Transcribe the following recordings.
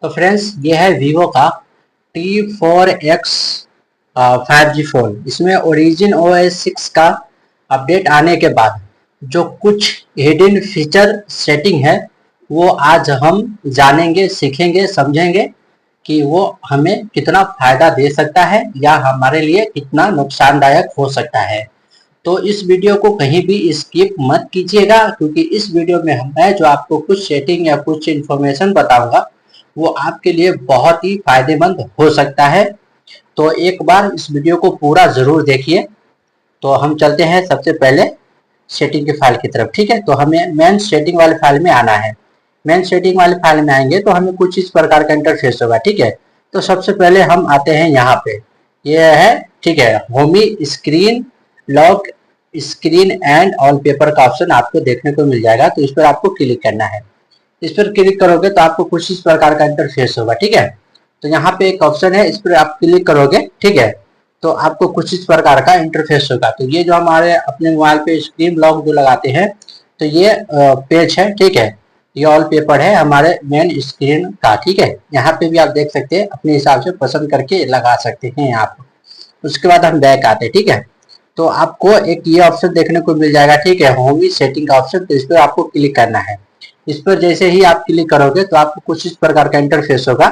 तो फ्रेंड्स ये है वीवो का T4X 5G फोन। इसमें ओरिजिन OS 6 का अपडेट आने के बाद जो कुछ हिडन फीचर सेटिंग है वो आज हम जानेंगे, सीखेंगे, समझेंगे कि वो हमें कितना फायदा दे सकता है या हमारे लिए कितना नुकसानदायक हो सकता है। तो इस वीडियो को कहीं भी स्किप मत कीजिएगा, क्योंकि इस वीडियो में मैं जो आपको कुछ सेटिंग या कुछ इन्फॉर्मेशन बताऊंगा वो आपके लिए बहुत ही फायदेमंद हो सकता है। तो एक बार इस वीडियो को पूरा जरूर देखिए। तो हम चलते हैं सबसे पहले सेटिंग के फाइल की तरफ। ठीक है, तो हमें मेन सेटिंग वाले फाइल में आना है। मेन सेटिंग वाले फाइल में आएंगे तो हमें कुछ इस प्रकार का इंटरफेस होगा। ठीक है, तो सबसे पहले हम आते हैं यहाँ पे, ये है ठीक है Homi screen, lock screen and wallpaper का ऑप्शन आपको देखने को मिल जाएगा। तो इस पर आपको क्लिक करना है। इस पर क्लिक करोगे तो आपको कुछ इस प्रकार का इंटरफेस होगा। ठीक है, तो यहाँ पे एक ऑप्शन है, इस पर आप क्लिक करोगे। ठीक है, तो आपको कुछ इस प्रकार का इंटरफेस होगा। तो ये जो हमारे अपने मोबाइल पे स्क्रीन लॉक जो लगाते हैं, तो ये पेज है। ठीक है, ये ऑल पेपर है हमारे मेन स्क्रीन का। ठीक है, यहाँ पे भी आप देख सकते हैं, अपने हिसाब से पसंद करके लगा सकते हैं आप। उसके बाद हम बैक आते हैं। ठीक है, तो आपको एक ये ऑप्शन देखने को मिल जाएगा। ठीक है, होम सेटिंग का ऑप्शन, तो इस पर आपको क्लिक करना है। इस पर जैसे ही आप क्लिक करोगे तो आपको कुछ इस प्रकार का इंटरफेस होगा।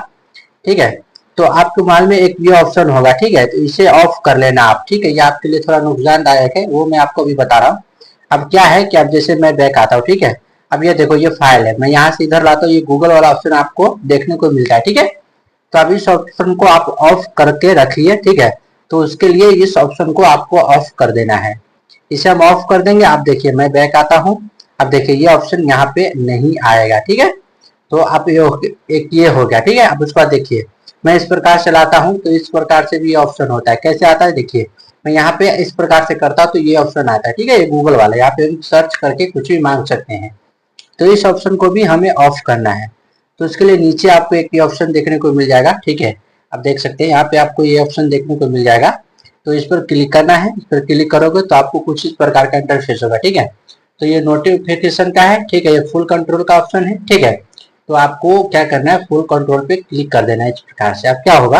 ठीक है, तो आपके मोबाइल में एक ये ऑप्शन होगा। ठीक है, तो इसे ऑफ कर लेना आप। ठीक है, ये आपके लिए थोड़ा नुकसानदायक है, वो मैं आपको अभी बता रहा हूँ। अब क्या है कि अब जैसे मैं बैक आता हूँ। ठीक है, अब ये देखो ये फाइल है, मैं यहाँ से इधर लाता हूँ, ये गूगल वाला ऑप्शन आपको देखने को मिलता है। ठीक है, तो अब इस ऑप्शन को आप ऑफ करके रखिए। ठीक है, तो उसके लिए इस ऑप्शन को आपको ऑफ कर देना है। इसे हम ऑफ कर देंगे। आप देखिए मैं बैक आता हूँ, अब देखिए ये ऑप्शन यहाँ पे नहीं आएगा। ठीक है, तो आप एक ये हो गया। ठीक है, अब उसके बाद देखिए मैं इस प्रकार चलाता हूँ तो इस प्रकार से भी ये ऑप्शन होता है। कैसे आता है देखिए, मैं यहाँ पे इस प्रकार से करता हूँ तो ये ऑप्शन आता है। ठीक है, ये गूगल वाला, यहाँ पे हम सर्च करके कुछ भी मांग सकते हैं। तो इस ऑप्शन को भी हमें ऑफ करना है। तो इसके लिए नीचे आपको एक ये ऑप्शन देखने को मिल जाएगा। ठीक है, आप देख सकते हैं यहाँ पे आपको ये ऑप्शन देखने को मिल जाएगा। तो इस पर क्लिक करना है। इस पर क्लिक करोगे तो आपको कुछ इस प्रकार का इंटरफेस होगा। ठीक है, तो ये नोटिफिकेशन का है। ठीक है, ये फुल कंट्रोल का ऑप्शन है। ठीक है, तो आपको क्या करना है, फुल कंट्रोल पे क्लिक कर देना है इस प्रकार से। अब क्या होगा,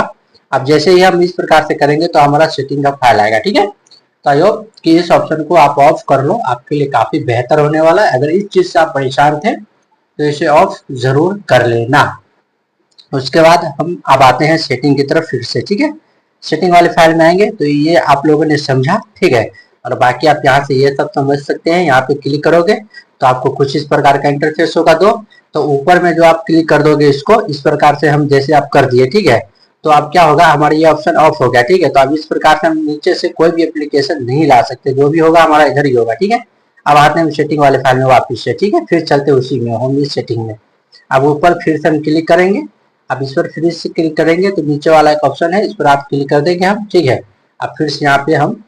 अब जैसे ही हम इस प्रकार से करेंगे तो हमारा सेटिंग का फाइल आएगा। ठीक है, तो आई होप कि इस ऑप्शन को आप ऑफ कर लो, आपके लिए काफी बेहतर होने वाला है। अगर इस चीज से आप परेशान थे तो इसे ऑफ जरूर कर लेना। उसके बाद हम अब आते हैं सेटिंग की तरफ फिर से। ठीक है, सेटिंग वाले फाइल में आएंगे तो ये आप लोगों ने समझा। ठीक है, और बाकी आप यहाँ से ये सब समझ सकते हैं। यहाँ पे क्लिक करोगे तो आपको कुछ इस प्रकार का इंटरफेस होगा। दो तो ऊपर में जो आप क्लिक कर दोगे इसको, इस प्रकार से हम जैसे आप कर दिए। ठीक है, तो अब क्या होगा, हमारा ये ऑप्शन ऑफ हो गया। ठीक है, तो अब इस प्रकार से हम नीचे से कोई भी एप्लीकेशन नहीं ला सकते, जो भी होगा हमारा इधर ही होगा। ठीक है, अब आते हैं सेटिंग वाले फाइल में वापस से। ठीक है, फिर चलते उसी में होम सेटिंग में। अब ऊपर फिर से हम क्लिक करेंगे। अब इस पर फिर से क्लिक करेंगे तो नीचे वाला एक ऑप्शन है, इस पर आप क्लिक कर देंगे हम। ठीक है, अब फिर से यहाँ पे हम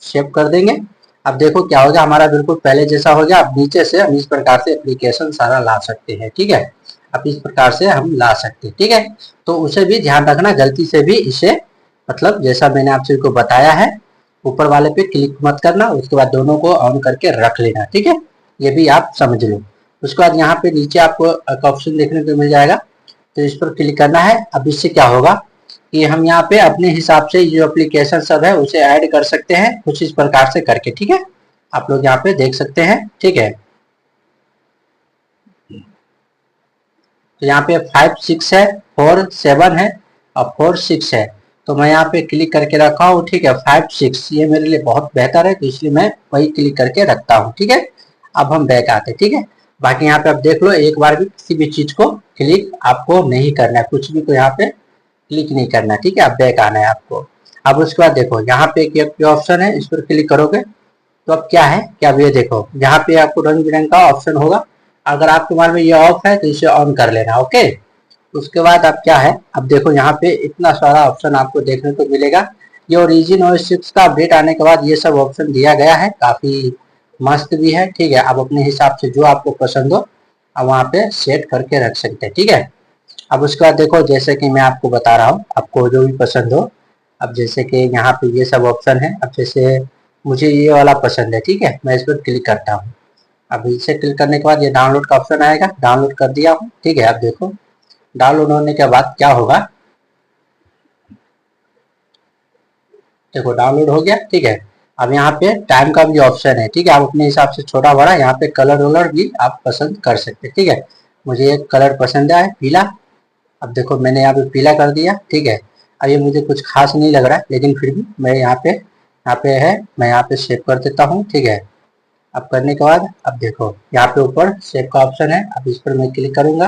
सेव कर देंगे। अब देखो क्या होगा, हमारा बिल्कुल पहले जैसा हो गया। अब नीचे से हम इस प्रकार से एप्लीकेशन सारा ला सकते हैं। ठीक है, अब इस प्रकार से हम ला सकते हैं। ठीक है, तो उसे भी ध्यान रखना, गलती से भी इसे मतलब जैसा मैंने आप सभी को बताया है, ऊपर वाले पे क्लिक मत करना। उसके बाद दोनों को ऑन करके रख लेना। ठीक है, ये भी आप समझ लो। उसके बाद यहाँ पे नीचे आपको एक ऑप्शन देखने को मिल जाएगा, तो इस पर क्लिक करना है। अब इससे क्या होगा कि हम यहाँ पे अपने हिसाब से जो एप्लीकेशन सब है उसे ऐड कर सकते हैं, कुछ इस प्रकार से करके। ठीक है, आप लोग यहाँ पे देख सकते हैं। ठीक है, तो यहाँ पे 5 6 है, 4 7 है और 4 6 है। तो मैं यहाँ पे क्लिक करके रखा हूँ। ठीक है, 5 6 ये मेरे लिए बहुत बेहतर है, तो इसलिए मैं वही क्लिक करके रखता हूँ। ठीक है, अब हम बैक आते हैं। ठीक है, बाकी यहाँ पे आप देख लो, एक बार भी किसी भी चीज को क्लिक आपको नहीं करना है, कुछ भी को यहाँ पे क्लिक नहीं करना। ठीक है, अब बैक आना है आपको। अब उसके बाद देखो यहाँ पे एक ऑप्शन है, इस पर क्लिक करोगे तो अब क्या है कि अब ये देखो यहाँ पे आपको रंग बिरंग का ऑप्शन होगा। अगर आपके मोबाइल में ये ऑफ है तो इसे ऑन कर लेना। ओके, उसके बाद अब क्या है, अब देखो यहाँ पे इतना सारा ऑप्शन आपको देखने को मिलेगा। ये ओरिजिन OS 6 का अपडेट आने के बाद ये सब ऑप्शन दिया गया है, काफी मस्त भी है। ठीक है, आप अपने हिसाब से जो आपको पसंद हो आप वहाँ पे सेट करके रख सकते हैं। ठीक है, अब उसके बाद देखो जैसे कि मैं आपको बता रहा हूँ, आपको जो भी पसंद हो। अब जैसे कि यहाँ पे ये सब ऑप्शन है, अब जैसे मुझे ये वाला पसंद है। ठीक है, मैं इस पर क्लिक करता हूँ। अब इसे क्लिक करने के बाद ये डाउनलोड का ऑप्शन आएगा, डाउनलोड कर दिया हूँ। ठीक है, अब देखो डाउनलोड होने के बाद क्या होगा, देखो डाउनलोड हो गया, ठीक है। अब यहाँ पे टाइम का भी ऑप्शन है, ठीक है। आप अपने हिसाब से छोटा बड़ा यहाँ पे कलर वलर भी आप पसंद कर सकते हैं, ठीक है। मुझे एक कलर पसंद है पीला। अब देखो मैंने यहाँ पे पीला कर दिया, ठीक है। अब ये मुझे कुछ खास नहीं लग रहा है, लेकिन फिर भी मैं यहाँ पे है, मैं यहाँ पे सेव कर देता हूँ, ठीक है। अब करने के बाद अब देखो यहाँ पे ऊपर सेव का ऑप्शन है, अब इस पर मैं क्लिक करूंगा,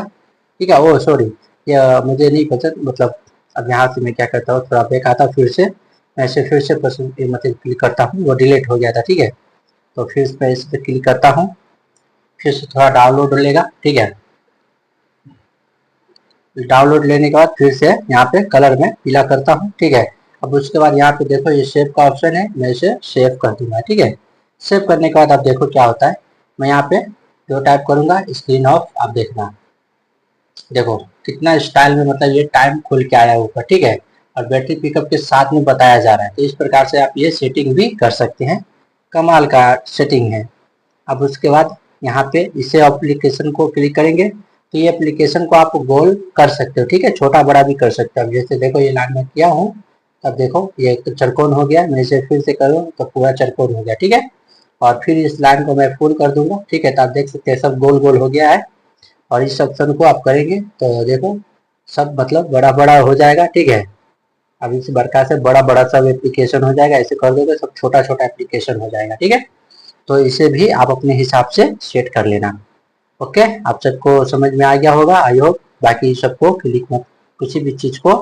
ठीक है। ओ सॉरी, ये मुझे नहीं पसंद, मतलब अब यहाँ से मैं क्या करता हूँ, थोड़ा बैक आता हूँ, फिर से पसंद मतलब क्लिक करता हूँ, वो डिलीट हो गया था, ठीक है। तो फिर मैं इस पर क्लिक करता हूँ, फिर से थोड़ा डाउनलोड लेगा, ठीक है। डाउनलोड लेने के बाद फिर से यहाँ पे कलर में पीला करता हूँ, ठीक है। अब उसके बाद यहाँ पे देखो ये सेव का ऑप्शन है, मैं इसे सेव कर दूंगा, ठीक है। सेव करने के बाद आप देखो क्या होता है, मैं यहाँ पे जो टाइप करूंगा स्क्रीन ऑफ, आप देखना, देखो कितना स्टाइल में मतलब ये टाइम खुल के आया ऊपर, ठीक है। और बैटरी पिकअप के साथ में बताया जा रहा है, तो इस प्रकार से आप ये सेटिंग भी कर सकते हैं, कमाल का सेटिंग है। अब उसके बाद यहाँ पे इसे एप्लीकेशन को क्लिक करेंगे तो ये एप्लीकेशन को आप गोल कर सकते हो, ठीक है, छोटा बड़ा भी कर सकते हो। जैसे देखो ये लाइन में किया हूँ, तब देखो ये एक चरकोन हो गया, मैं इसे फिर से करूँ तो पूरा चरकोन हो गया, ठीक है। और फिर इस लाइन को मैं फुल कर दूंगा, ठीक है। तो आप देख सकते हैं सब गोल गोल हो गया है। और इस ऑप्शन को आप करेंगे तो देखो सब मतलब बड़ा बड़ा हो जाएगा, ठीक है। अब इस बड़का से बड़ा बड़ा सब एप्लीकेशन हो जाएगा, ऐसे कर दोगे सब छोटा छोटा एप्लीकेशन हो जाएगा, ठीक है। तो इसे भी आप अपने हिसाब से सेट कर लेना। ओके, आप सबको समझ में आ गया होगा आई होप। बाकी सबको क्लिक मत, किसी भी चीज को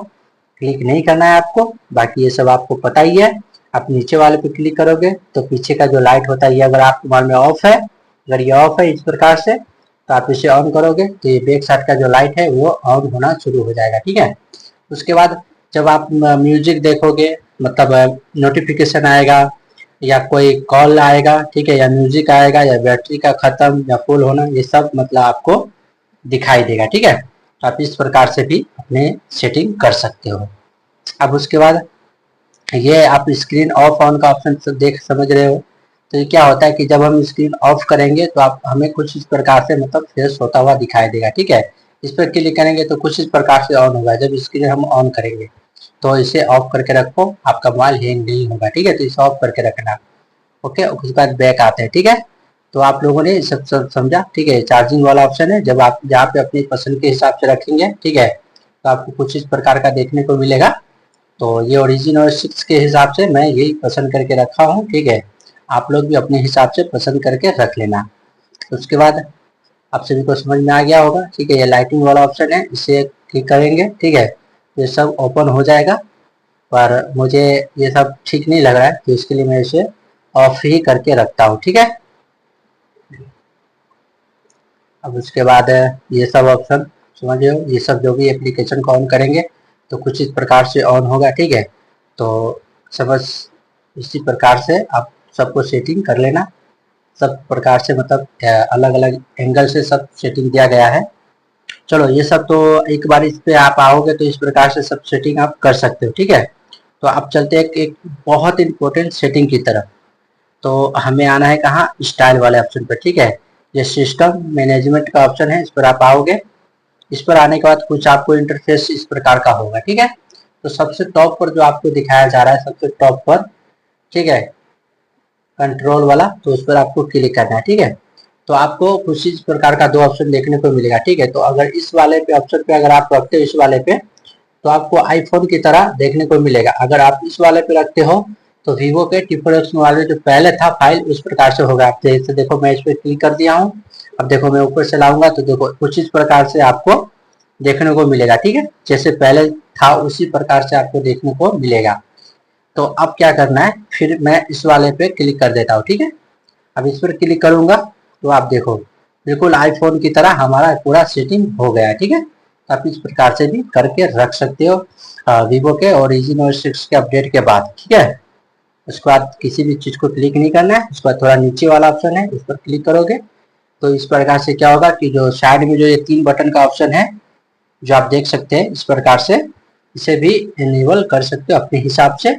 क्लिक नहीं करना है आपको, बाकी ये सब आपको पता ही है। आप नीचे वाले पे क्लिक करोगे तो पीछे का जो लाइट होता है ये अगर आपके मोबाइल में ऑफ है, अगर ये ऑफ है इस प्रकार से, तो आप इसे ऑन करोगे तो ये बैक साइड का जो लाइट है वो ऑन होना शुरू हो जाएगा, ठीक है। उसके बाद जब आप म्यूजिक देखोगे, मतलब नोटिफिकेशन आएगा या कोई कॉल आएगा, ठीक है, या म्यूजिक आएगा या बैटरी का खत्म या फुल होना, ये सब मतलब आपको दिखाई देगा, ठीक है। तो आप इस प्रकार से भी अपने सेटिंग कर सकते हो। अब उसके बाद ये आप स्क्रीन ऑफ ऑन का ऑप्शन देख समझ रहे हो, तो ये क्या होता है कि जब हम स्क्रीन ऑफ करेंगे तो आप हमें कुछ इस प्रकार से मतलब फ्रेश होता हुआ दिखाई देगा, ठीक है। इस पर क्लिक करेंगे तो कुछ इस प्रकार से ऑन होगा, जब स्क्रीन हम ऑन करेंगे तो इसे ऑफ करके रखो, आपका मोबाइल हैंग नहीं होगा, ठीक है। तो इसे ऑफ करके रखना, ओके। उसके बाद बैक आते हैं, ठीक है। तो आप लोगों ने सब समझा, ठीक है। चार्जिंग वाला ऑप्शन है, जब आप जहाँ पे अपनी पसंद के हिसाब से रखेंगे, ठीक है, तो आपको कुछ इस प्रकार का देखने को मिलेगा। तो ये ओरिजिन और 6 के हिसाब से मैं यही पसंद करके रखा हूँ, ठीक है। आप लोग भी अपने हिसाब से पसंद करके रख लेना। उसके बाद आप सभी को समझ में आ गया होगा, ठीक है। ये लाइटिंग वाला ऑप्शन है, इसे क्लिक करेंगे, ठीक है, ये सब ओपन हो जाएगा। पर मुझे ये सब ठीक नहीं लग रहा है, तो इसके लिए मैं इसे ऑफ ही करके रखता हूँ, ठीक है। अब उसके बाद ये सब ऑप्शन समझ लो, ये सब जो भी एप्लीकेशन को ऑन करेंगे तो कुछ इस प्रकार से ऑन होगा, ठीक है। तो समझ इसी प्रकार से आप सबको सेटिंग कर लेना, सब प्रकार से मतलब अलग अलग एंगल से सब सेटिंग दिया गया है। चलो ये सब तो एक बार इस पे आप आओगे तो इस प्रकार से सब सेटिंग आप कर सकते हो, ठीक है। तो अब चलते हैं एक बहुत इंपॉर्टेंट सेटिंग की तरफ। तो हमें आना है कहाँ, स्टाइल वाले ऑप्शन पर, ठीक है। ये सिस्टम मैनेजमेंट का ऑप्शन है, इस पर आप आओगे। इस पर आने के बाद कुछ आपको इंटरफेस इस प्रकार का होगा, ठीक है। तो सबसे टॉप पर जो आपको दिखाया जा रहा है, सबसे टॉप पर, ठीक है, कंट्रोल वाला, तो उस पर आपको क्लिक करना है, ठीक है। तो आपको कुछ इस प्रकार का दो ऑप्शन देखने को मिलेगा, ठीक है। तो अगर इस वाले पे ऑप्शन पे अगर आप रखते हो इस वाले पे, तो आपको आईफोन की तरह देखने को मिलेगा। अगर आप इस वाले पे रखते हो तो वीवो के टिप्रोडक्ट्स वाले जो पहले था फाइल उस प्रकार से होगा। आप जैसे देखो मैं इस पर क्लिक कर दिया हूँ, अब देखो मैं ऊपर से लाऊंगा तो देखो कुछ इस प्रकार से आपको देखने को मिलेगा, ठीक है। जैसे पहले था उसी प्रकार से आपको देखने को मिलेगा। तो अब क्या करना है, फिर मैं इस वाले पे क्लिक कर देता हूँ, ठीक है। अब इस पर क्लिक करूंगा तो आप देखो बिल्कुल आईफोन की तरह हमारा पूरा सेटिंग हो गया है, ठीक है। तो आप इस प्रकार से भी करके रख सकते हो वीवो के ओरिजिन और 6 के अपडेट के बाद, ठीक है। उसके बाद किसी भी चीज को क्लिक नहीं करना है, उसके बाद थोड़ा नीचे वाला ऑप्शन है उस पर क्लिक करोगे तो इस प्रकार से क्या होगा कि जो साइड में जो ये 3 बटन का ऑप्शन है जो आप देख सकते हैं, इस प्रकार से इसे भी इनेबल कर सकते हो अपने हिसाब से।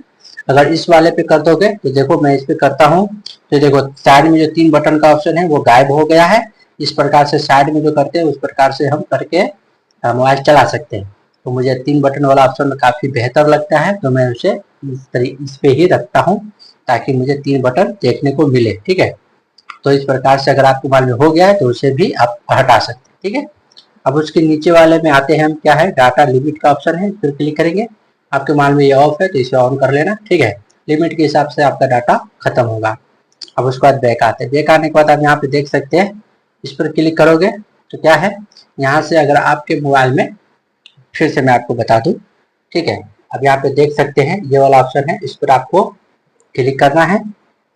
अगर इस वाले पे कर दोगे तो देखो मैं इस पे करता हूँ तो देखो साइड में जो 3 बटन का ऑप्शन है वो गायब हो गया है। इस प्रकार से साइड में जो करते हैं उस प्रकार से हम करके मोबाइल चला सकते हैं। तो मुझे 3 बटन वाला ऑप्शन काफ़ी बेहतर लगता है, तो मैं उसे इस पे ही रखता हूँ ताकि मुझे 3 बटन देखने को मिले। ठीक है, तो इस प्रकार से अगर आपके मोबाइल में हो गया है तो उसे भी आप हटा सकते हैं। ठीक है, अब उसके नीचे वाले में आते हैं हम, क्या है, डाटा लिमिट का ऑप्शन है, इस पर क्लिक करेंगे। आपके मोबाइल में ये ऑफ है तो इसे ऑन कर लेना। ठीक है, लिमिट के हिसाब से आपका डाटा खत्म होगा। अब उसके बाद बैक आते हैं। बैक आने के बाद आप यहाँ पे देख सकते हैं, इस पर क्लिक करोगे तो क्या है, यहाँ से अगर आपके मोबाइल में, फिर से मैं आपको बता दूं, ठीक है, अब यहाँ पे देख सकते हैं ये वाला ऑप्शन है, इस पर आपको क्लिक करना है।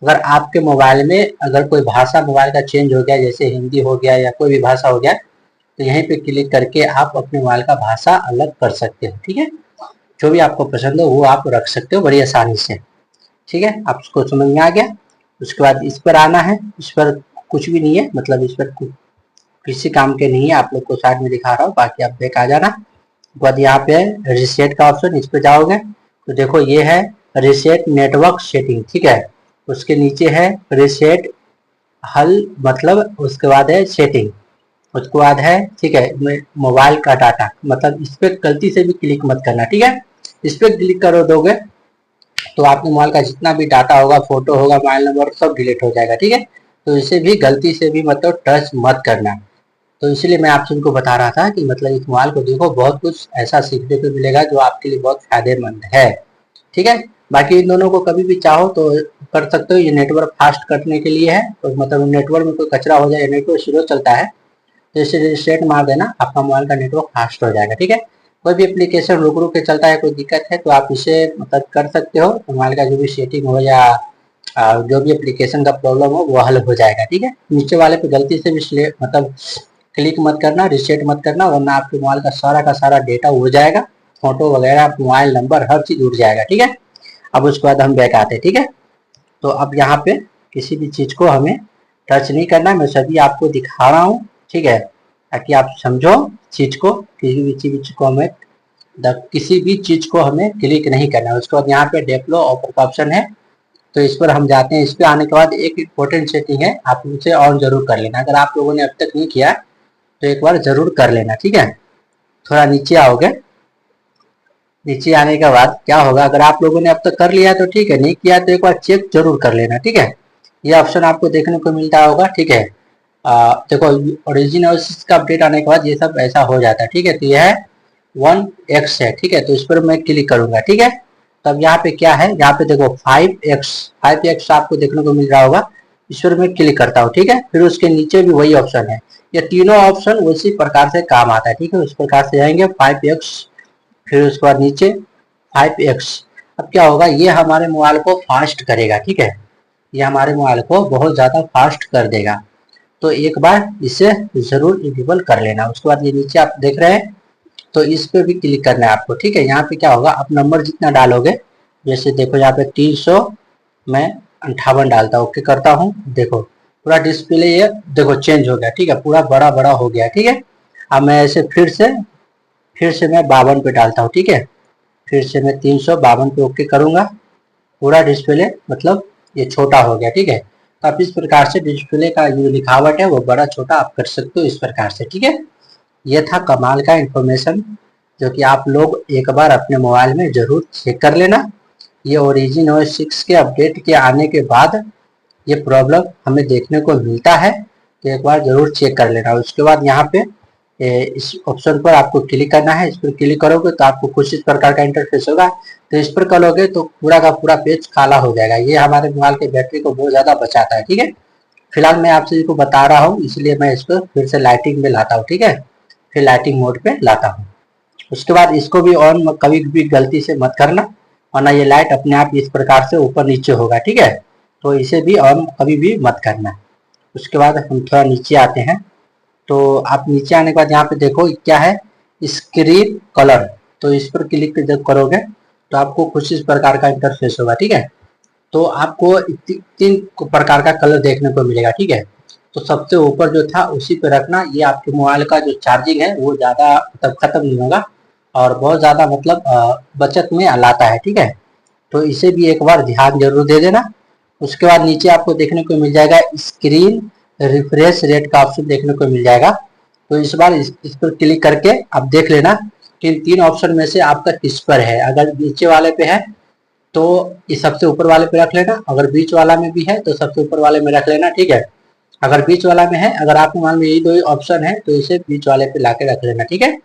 अगर आपके मोबाइल में अगर कोई भाषा मोबाइल का चेंज हो गया, जैसे हिंदी हो गया या कोई भी भाषा हो गया, तो यहीं पे क्लिक करके आप अपने मोबाइल का भाषा अलग कर सकते हैं। ठीक है, जो भी आपको पसंद हो वो आप रख सकते हो बड़ी आसानी से। ठीक है, आपको समझ में आ गया। उसके बाद इस पर आना है, इस पर कुछ भी नहीं है, मतलब इस पर किसी काम के नहीं है, आप लोग को साइड में दिखा रहा हूँ, बाकी आप बैक आ जाना। बाद यहाँ पे रिसेट का ऑप्शन, इस पे जाओगे तो देखो ये है रिसेट नेटवर्क सेटिंग। ठीक है, उसके नीचे है रिसेट हल, मतलब उसके बाद है सेटिंग, उसके बाद है, ठीक है, मोबाइल का डाटा, मतलब इस पे गलती से भी क्लिक मत करना। ठीक है, इस पे क्लिक करो दोगे तो आपके मोबाइल का जितना भी डाटा होगा, फोटो होगा, मोबाइल नंबर, सब डिलीट हो जाएगा। ठीक है, तो इसे भी गलती से भी मतलब टच मत करना। तो इसलिए मैं आप सबको बता रहा था कि मतलब इस मोबाइल को देखो, बहुत कुछ ऐसा सीखने को मिलेगा जो आपके लिए बहुत फायदेमंद है। ठीक है, बाकी इन दोनों को कभी भी चाहो तो कर सकते हो। ये नेटवर्क फास्ट करने के लिए है, तो मतलब नेटवर्क में कोई कचरा हो जाए, नेटवर्क स्लो चलता है तो इसे रिसेट मार देना, आपका मोबाइल का नेटवर्क फास्ट हो जाएगा। ठीक है, कोई भी एप्लीकेशन रुक रुक के चलता है, कोई दिक्कत है तो आप इसे मतलब कर सकते हो, मोबाइल का जो भी सेटिंग हो या जो भी एप्लीकेशन का प्रॉब्लम हो वो हल हो जाएगा। ठीक है, नीचे वाले पे गलती से भी मतलब क्लिक मत करना, रिसेट मत करना, वरना आपके मोबाइल का सारा डेटा उड़ जाएगा, फोटो वगैरह, मोबाइल नंबर, हर चीज उड़ जाएगा। ठीक है, अब उसके बाद हम बैक आते हैं। ठीक है, तो अब यहाँ पे किसी भी चीज को हमें टच नहीं करना, मैं सभी आपको दिखा रहा हूँ। ठीक है, ताकि आप समझो चीज को, किसी भी चीज को हमें किसी भी चीज को हमें क्लिक नहीं करना है। उसके बाद यहाँ पे डेवलप ऑफर का ऑप्शन है, तो इस पर हम जाते हैं। इस पर आने के बाद एक इम्पोर्टेंट सेटिंग है, आप उसे ऑन जरूर कर लेना। अगर आप लोगों ने अब तक नहीं किया तो एक बार जरूर कर लेना। ठीक है, थोड़ा नीचे आओगे, नीचे आने के बाद क्या होगा, अगर आप लोगों ने अब तक कर लिया तो ठीक है, नहीं किया तो एक बार चेक जरूर कर लेना। ठीक है, ये ऑप्शन आपको देखने को मिलता होगा। ठीक है, देखो ओरिजिन और इसका अपडेट आने के बाद ये सब ऐसा हो जाता है। ठीक है, तो यह है 1x है। ठीक है, तो इस पर मैं क्लिक करूंगा। ठीक है, तब यहाँ पे क्या है, यहाँ पे देखो 5x आपको देखने को मिल रहा होगा, इस पर मैं क्लिक करता हूँ। ठीक है, फिर उसके नीचे भी वही ऑप्शन है, ये तीनों ऑप्शन उसी प्रकार से काम आता है। ठीक है, उस प्रकार से जाएंगे 5x, फिर उसके बाद नीचे 5x। अब क्या होगा, ये हमारे मोबाइल को फास्ट करेगा। ठीक है, ये हमारे मोबाइल को बहुत ज़्यादा फास्ट कर देगा, तो एक बार इसे जरूर इनेबल कर लेना। उसके बाद ये नीचे आप देख रहे हैं, तो इस पे भी क्लिक करना है आपको। ठीक है, यहाँ पे क्या होगा, आप नंबर जितना डालोगे, जैसे देखो यहाँ पे 300, मैं 58 डालता हूँ, ओके करता हूँ, देखो पूरा डिस्प्ले ये देखो चेंज हो गया। ठीक है, पूरा बड़ा बड़ा हो गया। ठीक है, अब मैं ऐसे फिर से मैं 52 पे डालता हूँ। ठीक है, फिर से मैं 352 पे ओके करूंगा, पूरा डिस्प्ले मतलब ये छोटा हो गया। ठीक है, तो आप इस प्रकार से डिस्प्ले का जो लिखावट है वो बड़ा छोटा आप कर सकते हो इस प्रकार से। ठीक है, ये था कमाल का इंफॉर्मेशन जो कि आप लोग एक बार अपने मोबाइल में जरूर चेक कर लेना। ये ओरिजिन OS 6 के अपडेट के आने के बाद ये प्रॉब्लम हमें देखने को मिलता है, तो एक बार जरूर चेक कर लेना। उसके बाद यहाँ पे इस ऑप्शन पर आपको क्लिक करना है, इस पर क्लिक करोगे तो आपको कुछ इस प्रकार का इंटरफेस होगा, तो इस पर करोगे तो पूरा का पूरा पेज काला हो जाएगा। ये हमारे मोबाइल के बैटरी को बहुत ज़्यादा बचाता है। ठीक है, फिलहाल मैं आप सभी को बता रहा हूँ, इसलिए मैं इसको फिर से लाइटिंग में लाता हूँ। ठीक है, फिर लाइटिंग मोड पे लाता हूँ। उसके बाद इसको भी ऑन कभी भी गलती से मत करना, वरना ये लाइट अपने आप इस प्रकार से ऊपर नीचे होगा। ठीक है, तो इसे भी ऑन कभी भी मत करना। उसके बाद हम थोड़ा नीचे आते हैं, तो आप नीचे आने के बाद यहाँ पे देखो क्या है, स्क्रीन कलर, तो इस पर क्लिक जब करोगे तो आपको कुछ इस प्रकार का इंटरफेस होगा। ठीक है, तो आपको 3 प्रकार का कलर देखने को मिलेगा। ठीक है, तो सबसे ऊपर जो था उसी पे रखना, ये आपके मोबाइल का जो चार्जिंग है वो ज़्यादा मतलब खत्म नहीं होगा और बहुत ज़्यादा मतलब बचत में लाता है। ठीक है, तो इसे भी एक बार ध्यान जरूर दे देना। उसके बाद नीचे आपको देखने को मिल जाएगा स्क्रीन रिफ्रेश रेट का ऑप्शन देखने को मिल जाएगा, तो इस बार इस पर क्लिक करके आप देख लेना कि इन 3 ऑप्शन में से आपका किस पर है। अगर नीचे वाले पे है तो इस सबसे ऊपर वाले पे रख लेना, अगर बीच वाला में भी है तो सबसे ऊपर वाले में रख लेना, ठीक है। अगर बीच वाला में है, अगर आपके मोबाइल में यही 2 ऑप्शन है तो इसे बीच वाले पे लाके रख लेना, ठीक है।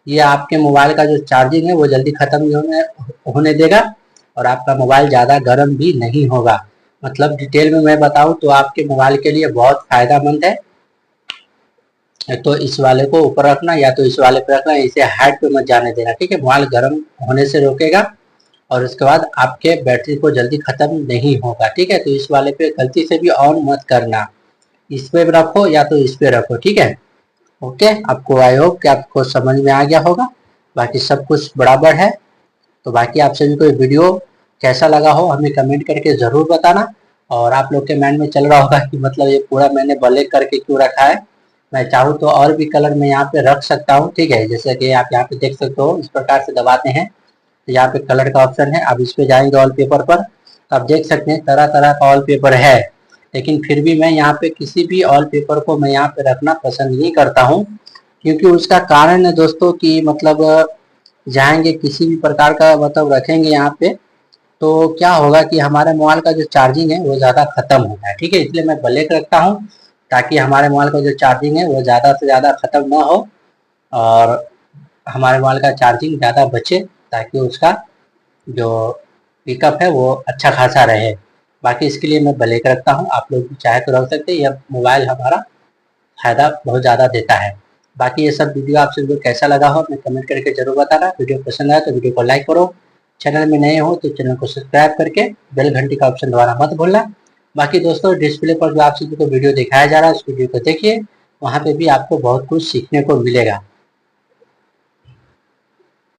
ये आपके मोबाइल का जो चार्जिंग है वो जल्दी खत्म नहीं होने देगा और आपका मोबाइल ज़्यादा गर्म भी नहीं होगा। मतलब डिटेल में मैं बताऊं तो आपके मोबाइल के लिए बहुत फायदेमंद है। तो इस वाले को ऊपर रखना या तो इस वाले पे रखना, इसे हाइट पे मत जाने देना, ठीक है। मोबाइल गर्म होने से रोकेगा और उसके बाद आपके बैटरी को जल्दी खत्म नहीं होगा, ठीक है। तो इस वाले पे गलती से भी ऑन मत करना, इस पे रखो या तो इस पे रखो, ठीक है। ओके, आपको आई होप कि आपको समझ में आ गया होगा, बाकी सब कुछ बराबर है। तो बाकी आप सभी को वीडियो कैसा लगा हो हमें कमेंट करके ज़रूर बताना। और आप लोग के माइंड में चल रहा होगा कि मतलब ये पूरा मैंने ब्लैक करके क्यों रखा है, मैं चाहूँ तो और भी कलर में यहाँ पे रख सकता हूँ, ठीक है। जैसे कि आप यहाँ पे देख सकते हो, इस प्रकार से दबाते हैं तो यहाँ पे कलर का ऑप्शन है। अब इस पे जाएंगे ऑल पेपर पर तो आप देख सकते हैं तरह तरह का ऑल पेपर है, लेकिन फिर भी मैं यहाँ पे किसी भी ऑल पेपर को मैं यहाँ पे रखना पसंद नहीं करता हूँ, क्योंकि उसका कारण है दोस्तों कि मतलब जाएंगे किसी भी प्रकार का मतलब रखेंगे यहाँ पे तो क्या होगा कि हमारे मोबाइल का जो चार्जिंग है वो ज़्यादा खत्म होता है, ठीक है। इसलिए मैं ब्लैक रखता हूँ ताकि हमारे मोबाइल का जो चार्जिंग है वो ज़्यादा से ज़्यादा खत्म ना हो और हमारे मोबाइल का चार्जिंग ज़्यादा बचे, ताकि उसका जो पिकअप है वो अच्छा खासा रहे। बाकी इसके लिए मैं ब्लैक रखता हूँ, आप लोग भी चाहे तो रख सकते हैं, यह मोबाइल हमारा फायदा बहुत ज़्यादा देता है। बाकी ये सब वीडियो आप सभी को कैसा लगा हो अपने कमेंट करके जरूर बताना। वीडियो पसंद आया तो वीडियो को लाइक करो, चैनल में नए हो तो चैनल को सब्सक्राइब करके बेल घंटी का ऑप्शन दबाना मत भूलना। बाकी दोस्तों डिस्प्ले पर जो आप सभी को वीडियो दिखाया जा रहा है उस वीडियो को देखिए, वहाँ पे भी आपको बहुत कुछ सीखने को मिलेगा।